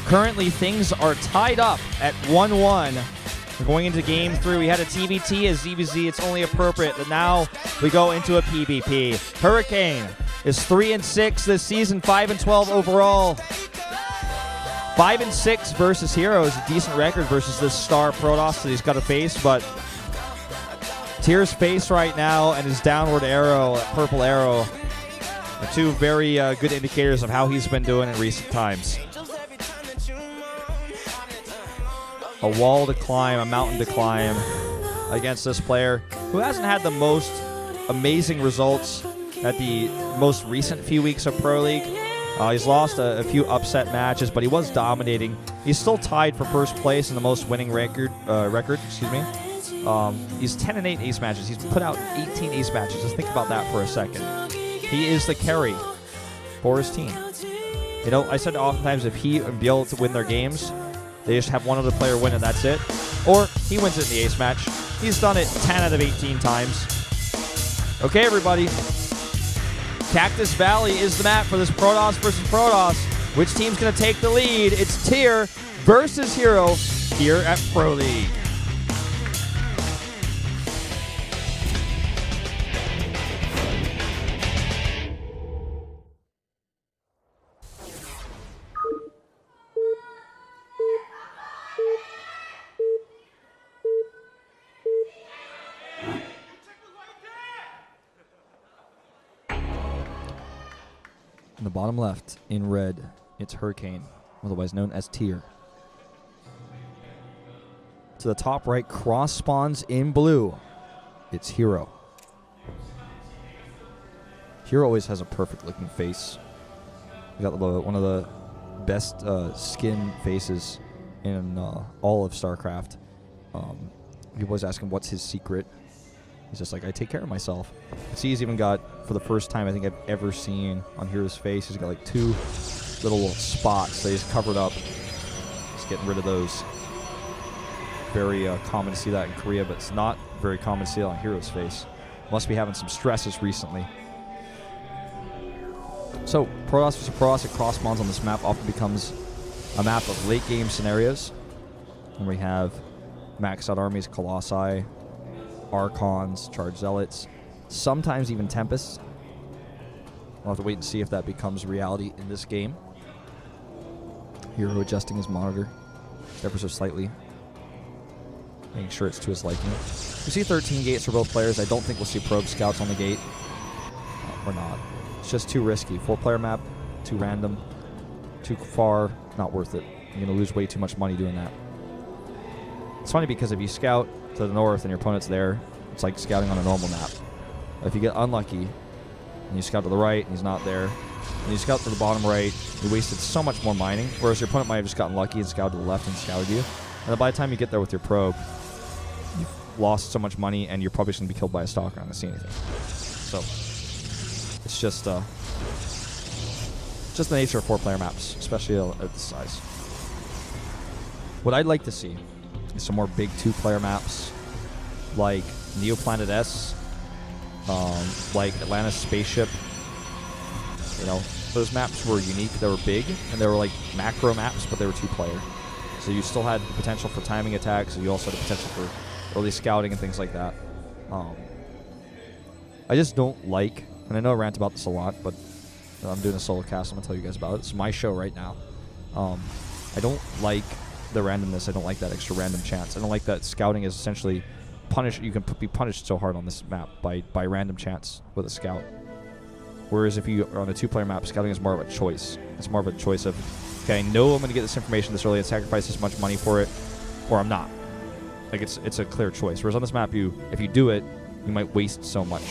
Currently, things are tied up at 1-1. We're going into Game 3. We had a TBT as ZBZ. It's only appropriate that now we go into a PvP. herOCane is 3-6 this season, 5-12 overall. 5-6 versus herO is a decent record versus this star Protoss that he's got to face, but Tyr's face right now and his downward arrow, purple arrow, are two very good indicators of how he's been doing in recent times. A wall to climb, a mountain to climb against this player who hasn't had the most amazing results at the most recent few weeks of Pro League. He's lost a few upset matches, but he was dominating. He's still tied for first place in the most winning record. He's 10-8 ace matches. He's put out 18 ace matches. Just think about that for a second. He is the carry for his team. You know, I said oftentimes if he and Biel to win their games, they just have one other player win and that's it. Or he wins it in the ace match. He's done it 10 out of 18 times. Okay, everybody. Cactus Valley is the map for this Protoss versus Protoss. Which team's going to take the lead? It's Tyr versus herO here at Pro League. In the bottom left, in red, it's herOCane, otherwise known as Tyr. To the top right, cross spawns in blue, it's herO. herO always has a perfect looking face. We got one of the best skin faces in all of Starcraft. People always ask him what's his secret. He's just like, I take care of myself. See, he's even got, for the first time I think I've ever seen on herO's face, he's got like 2 little spots that he's covered up. He's getting rid of those. Very common to see that in Korea, but it's not very common to see it on herO's face. Must be having some stresses recently. So, Protoss vs. Protoss at cross spawns on this map often becomes a map of late game scenarios. And we have maxed out armies, Colossi, Archons, Charged Zealots, sometimes even Tempests. We'll have to wait and see if that becomes reality in this game. herO adjusting his monitor ever so slightly, making sure it's to his liking. We see 13 gates for both players. I don't think we'll see probe scouts on the gate. Or not. It's just too risky. 4-player map, too random, too far, not worth it. You're going to lose way too much money doing that. It's funny because if you scout to the north and your opponent's there, it's like scouting on a normal map. But if you get unlucky and you scout to the right and he's not there, and you scout to the bottom right, you wasted so much more mining, whereas your opponent might have just gotten lucky and scouted to the left and scouted you. And then by the time you get there with your probe, you've lost so much money and you're probably just going to be killed by a stalker. I'm not going to see anything. So it's just the nature of 4-player maps, especially at this size. What I'd like to see is some more big 2-player maps like Neoplanet S, like Atlantis Spaceship. You know, those maps were unique. They were big, and they were like macro maps, but they were 2-player. So you still had the potential for timing attacks, and you also had the potential for early scouting and things like that. I just don't like, and I know I rant about this a lot, but I'm doing a solo cast, I'm going to tell you guys about it. It's my show right now. I don't like the randomness. I don't like that extra random chance. I don't like that scouting is essentially punished. You can be punished so hard on this map by random chance with a scout. Whereas if you are on a 2-player map, scouting is more of a choice. It's more of a choice of, okay, I know I'm going to get this information this early and sacrifice this much money for it, or I'm not. Like, it's a clear choice. Whereas on this map, if you do it, you might waste so much.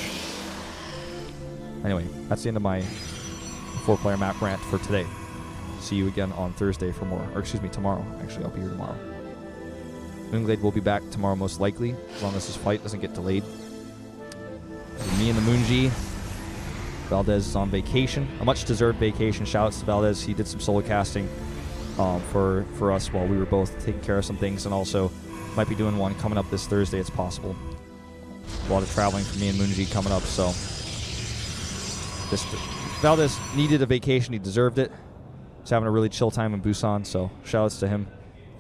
Anyway, that's the end of my 4-player map rant for today. See you again on Thursday for more. Or excuse me, tomorrow. Actually, I'll be here tomorrow. Moonglade will be back tomorrow most likely, as long as this fight doesn't get delayed. Me and the Moonji. Valdez is on vacation. A much-deserved vacation. Shoutouts to Valdez. He did some solo casting for us while we were both taking care of some things, and also might be doing one coming up this Thursday. It's possible. A lot of traveling for me and Moonji coming up, so Valdez needed a vacation. He deserved it. He's having a really chill time in Busan, so shoutouts to him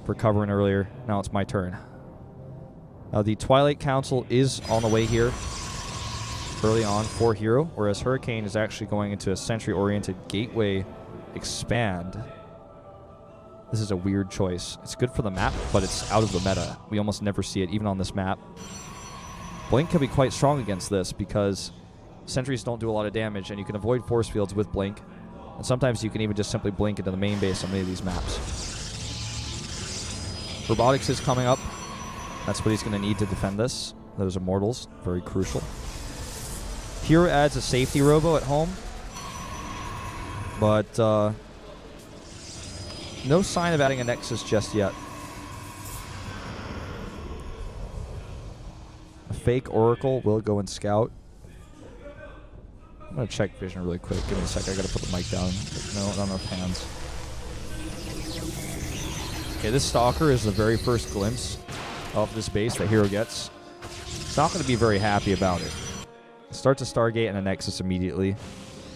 for covering earlier. Now it's my turn. The Twilight Council is on the way here early on for herO, whereas herOCane is actually going into a Sentry-oriented Gateway Expand. This is a weird choice. It's good for the map, but it's out of the meta. We almost never see it, even on this map. Blink can be quite strong against this because sentries don't do a lot of damage, and you can avoid force fields with Blink. And sometimes you can even just simply blink into the main base on many of these maps. Robotics is coming up. That's what he's going to need to defend this. Those Immortals, very crucial. herO adds a safety robo at home. But no sign of adding a Nexus just yet. A fake Oracle will go and scout. I'm going to check vision really quick. Give me a sec. I got to put the mic down. No, not enough hands. Okay, this Stalker is the very first glimpse of this base that herO gets. He's not going to be very happy about it. Starts a Stargate and a Nexus immediately.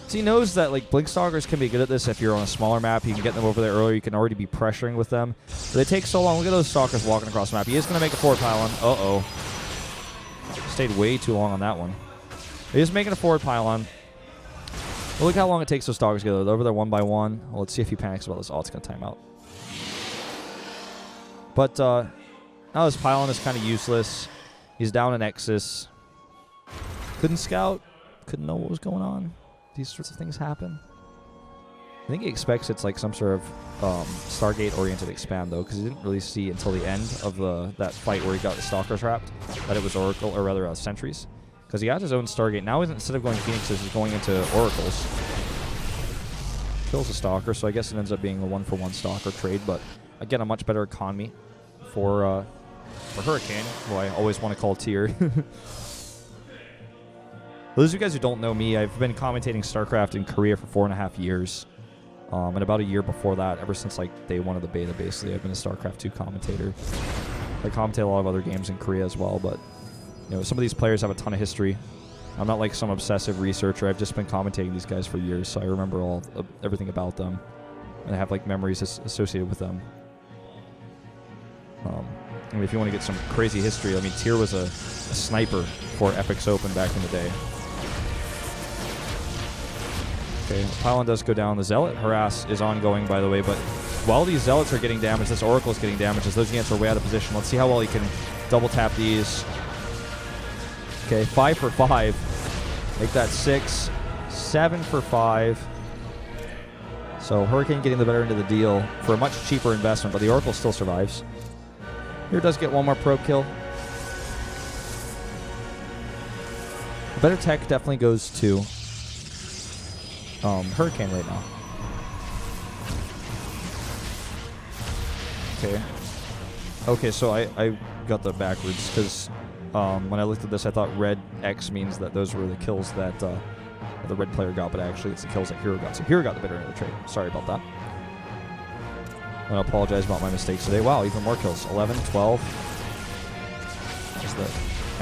So he knows that like Blink Stalkers can be good at this if you're on a smaller map. You can get them over there earlier. You can already be pressuring with them. But they take so long. Look at those Stalkers walking across the map. He is going to make a forward pylon. Uh-oh. Stayed way too long on that one. He is making a forward pylon. Well, look how long it takes those Stalkers to get over there one by one. Well, let's see if he panics about this. Oh, it's going to time out. But now this pylon is kind of useless. He's down a Nexus. Couldn't scout. Couldn't know what was going on. These sorts of things happen. I think he expects it's like some sort of Stargate-oriented expand, though, because he didn't really see until the end of that fight where he got the Stalker trapped that it was Oracle, or rather Sentries. Because he got his own Stargate. Now, instead of going Phoenixes, he's going into Oracles. Kills a Stalker, so I guess it ends up being a 1-for-1 Stalker trade. But, again, a much better economy for herOCane, who I always want to call tier. Those of you guys who don't know me, I've been commentating StarCraft in Korea for 4.5 years. And about a year before that, ever since like day one of the beta, basically, I've been a StarCraft 2 commentator. I commentate a lot of other games in Korea as well, but you know, some of these players have a ton of history. I'm not like some obsessive researcher. I've just been commentating these guys for years, so I remember everything about them, and I have like memories associated with them. I mean, if you want to get some crazy history, I mean, Tyr was a sniper for Epic's Open back in the day. Okay, pylon does go down. The Zealot harass is ongoing, by the way, but while these Zealots are getting damaged, this Oracle is getting damaged as those units are way out of position. Let's see how well he can double tap these. Okay, 5 for 5. Make that 6. 7 for 5. So herOCane getting the better end of the deal for a much cheaper investment, but the Oracle still survives. Here does get one more probe kill. Better tech definitely goes to herOCane right now. Okay, so I got that backwards because when I looked at this, I thought red X means that those were the kills that the red player got, but actually it's the kills that herO got. So herO got the better end of the trade. Sorry about that. I apologize about my mistakes today. Wow, even more kills. 11, 12. There's the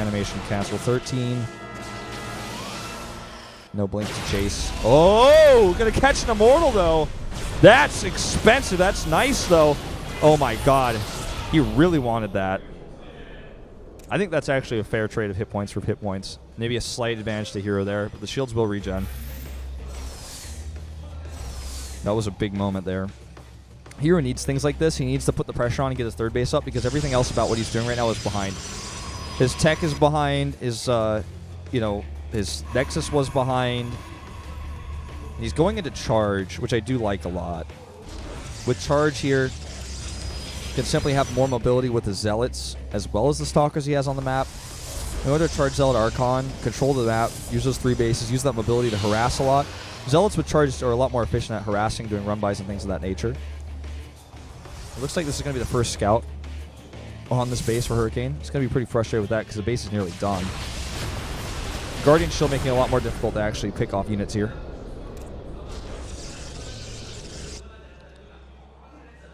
animation cancel. 13. No blink to chase. Oh, gonna catch an Immortal, though. That's expensive. That's nice, though. Oh, my God. He really wanted that. I think that's actually a fair trade of hit points for hit points. Maybe a slight advantage to herO there, but the shields will regen. That was a big moment there. herO needs things like this. He needs to put the pressure on and get his third base up because everything else about what he's doing right now is behind. His tech is behind. His, his Nexus was behind. He's going into charge, which I do like a lot. With charge here, he can simply have more mobility with the Zealots as well as the Stalkers he has on the map. In order to charge Zealot Archon, control the map, use those 3 bases, use that mobility to harass a lot. Zealots with charge are a lot more efficient at harassing, doing run-bys and things of that nature. It looks like this is going to be the first scout on this base for herOCane. It's going to be pretty frustrated with that because the base is nearly done. Guardian Shield making it a lot more difficult to actually pick off units here.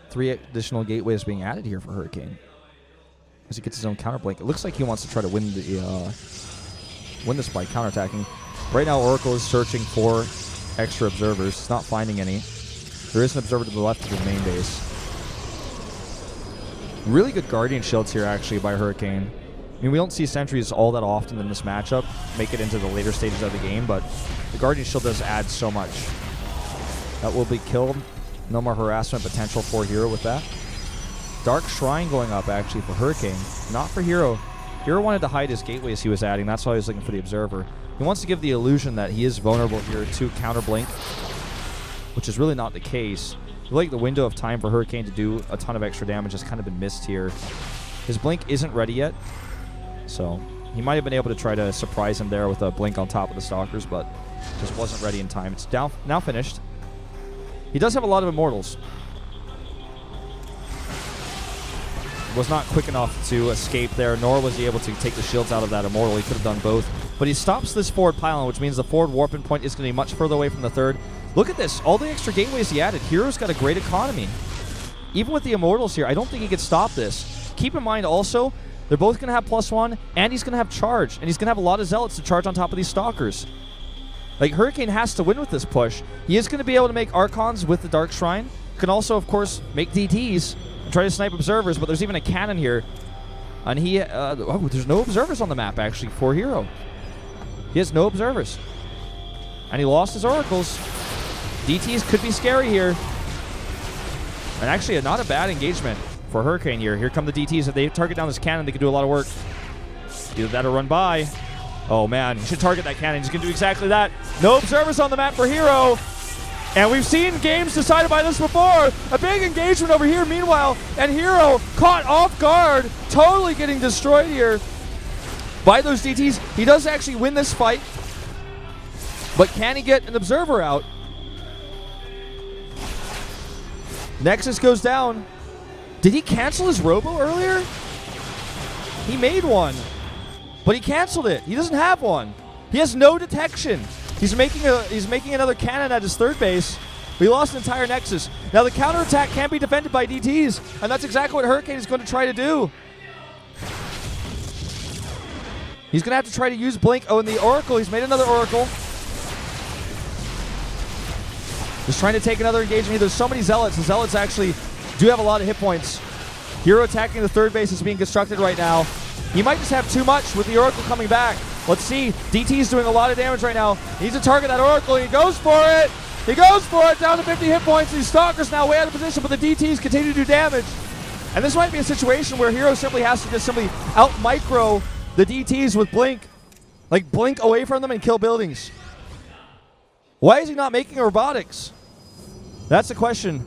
3 additional gateways being added here for herOCane as he gets his own counterblink. It looks like he wants to try to win this by counterattacking. Right now, Oracle is searching for extra observers. He's not finding any. There is an observer to the left of the main base. Really good Guardian shields here, actually, by Hurricane. I mean, we don't see sentries all that often in this matchup make it into the later stages of the game, but the Guardian shield does add so much. That will be killed. No more harassment potential for herO with that. Dark Shrine going up, actually, for Hurricane. Not for herO. herO wanted to hide his gateways he was adding. That's why he was looking for the Observer. He wants to give the illusion that he is vulnerable here to counter Blink, which is really not the case. I feel like the window of time for Hurricane to do a ton of extra damage has kind of been missed here. His Blink isn't ready yet, so he might have been able to try to surprise him there with a Blink on top of the Stalkers, but just wasn't ready in time. It's down, now finished. He does have a lot of Immortals. Was not quick enough to escape there, nor was he able to take the shields out of that Immortal. He could have done both. But he stops this forward pylon, which means the forward warping point is going to be much further away from the third. Look at this. All the extra gateways he added. herO's got a great economy. Even with the Immortals here, I don't think he could stop this. Keep in mind also, they're both going to have +1, and he's going to have charge. And he's going to have a lot of Zealots to charge on top of these Stalkers. Like, Hurricane has to win with this push. He is going to be able to make Archons with the Dark Shrine. Can also, of course, make DTs and try to snipe Observers, but there's even a cannon here. And he, oh, there's no Observers on the map, actually, for herO. He has no Observers. And he lost his Oracles. DTs could be scary here. And actually, not a bad engagement for Hurricane here. Here come the DTs. If they target down this cannon, they can do a lot of work. Either that or run by. Oh, man. He should target that cannon. He's going to do exactly that. No Observers on the map for herO. And we've seen games decided by this before. A big engagement over here, meanwhile. And herO caught off guard. Totally getting destroyed here by those DTs. He does actually win this fight. But can he get an Observer out? Nexus goes down. Did he cancel his Robo earlier? He made one, but he canceled it. He doesn't have one. He has no detection. He's making another cannon at his third base. We lost an entire Nexus. Now the counterattack can't be defended by DTs, and that's exactly what Hurricane is going to try to do. He's going to have to try to use Blink. Oh, and the Oracle. He's made another Oracle. Just trying to take another engagement here. There's so many Zealots. The Zealots actually do have a lot of hit points. herO attacking the third base is being constructed right now. He might just have too much with the Oracle coming back. Let's see. DT's doing a lot of damage right now. He needs to target that Oracle. He goes for it. He goes for it. Down to 50 hit points. These Stalkers now way out of position, but the DTs continue to do damage. And this might be a situation where herO simply has to just simply out-micro the DTs with Blink. Like, Blink away from them and kill buildings. Why is he not making robotics? That's the question.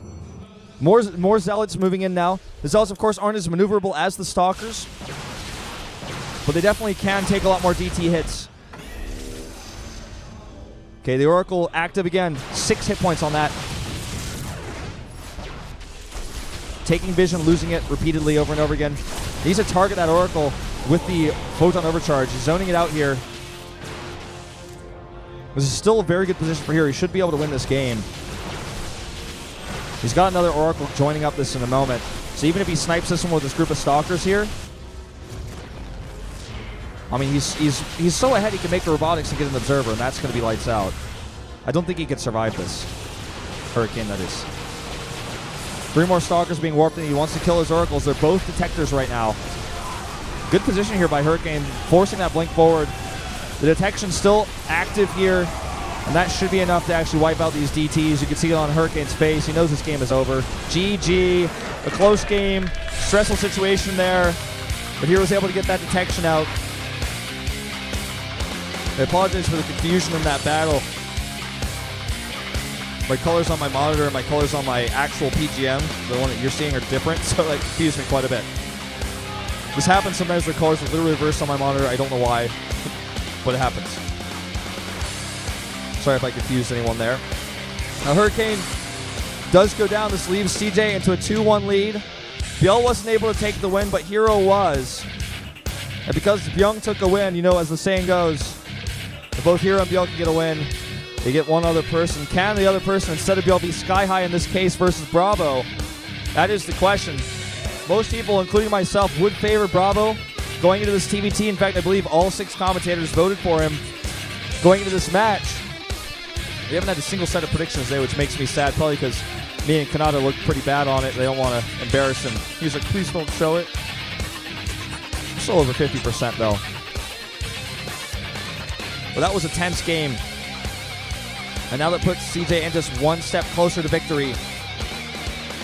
More Zealots moving in now. The Zealots, of course, aren't as maneuverable as the Stalkers, but they definitely can take a lot more DT hits. Okay, the Oracle active again. 6 hit points on that. Taking vision, losing it repeatedly over and over again. He needs to target that Oracle with the Photon Overcharge. He's zoning it out here. This is still a very good position for herO. He should be able to win this game. He's got another Oracle joining up this in a moment. So even if he snipes this one with this group of Stalkers here, I mean, he's so ahead he can make the robotics and get an Observer, and that's going to be lights out. I don't think he could survive this. Hurricane, that is. 3 more Stalkers being warped in. He wants to kill his Oracles. They're both Detectors right now. Good position here by Hurricane, forcing that Blink forward. The detection's still active here, and that should be enough to actually wipe out these DTs. You can see it on Hurricane's face. He knows this game is over. GG. A close game. Stressful situation there. But herO was able to get that detection out. I apologize for the confusion in that battle. My colors on my monitor and my colors on my actual PGM, the one that you're seeing, are different, so that confused me quite a bit. This happens sometimes where colors are literally reversed on my monitor. I don't know why, but it happens. Sorry if I confused anyone there. Now Hurricane does go down. This leaves CJ into a 2-1 lead. Byul wasn't able to take the win, but herO was. And because Byung took a win, you know, as the saying goes, if both herO and Byul can get a win, they get one other person. Can the other person, instead of Byul, be Sky High in this case versus Bravo? That is the question. Most people, including myself, would favor Bravo going into this TVT. In fact, I believe all 6 commentators voted for him going into this match. We haven't had a single set of predictions today, which makes me sad, probably because Me and Kanata looked pretty bad on it. They don't want to embarrass him. He's like, please don't show it. Still over 50% though. Well, that was a tense game. And now that puts CJ and just one step closer to victory.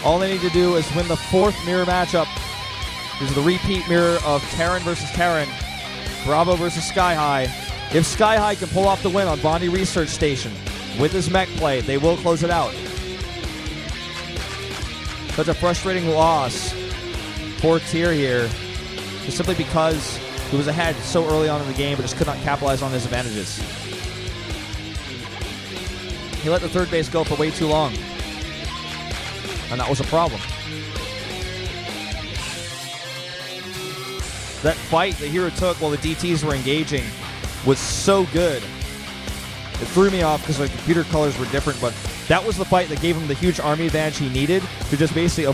All they need to do is win the 4th mirror matchup. This is the repeat mirror of Terran versus Terran. Bravo versus Sky High. If Sky High can pull off the win on Bondi Research Station with his mech play, they will close it out. Such a frustrating loss for Tier here, just simply because he was ahead so early on in the game but just could not capitalize on his advantages. He let the third base go for way too long, and that was a problem. That fight that herO took while the DTs were engaging was so good. It threw me off because the computer colors were different, but that was the fight that gave him the huge army advantage he needed to just basically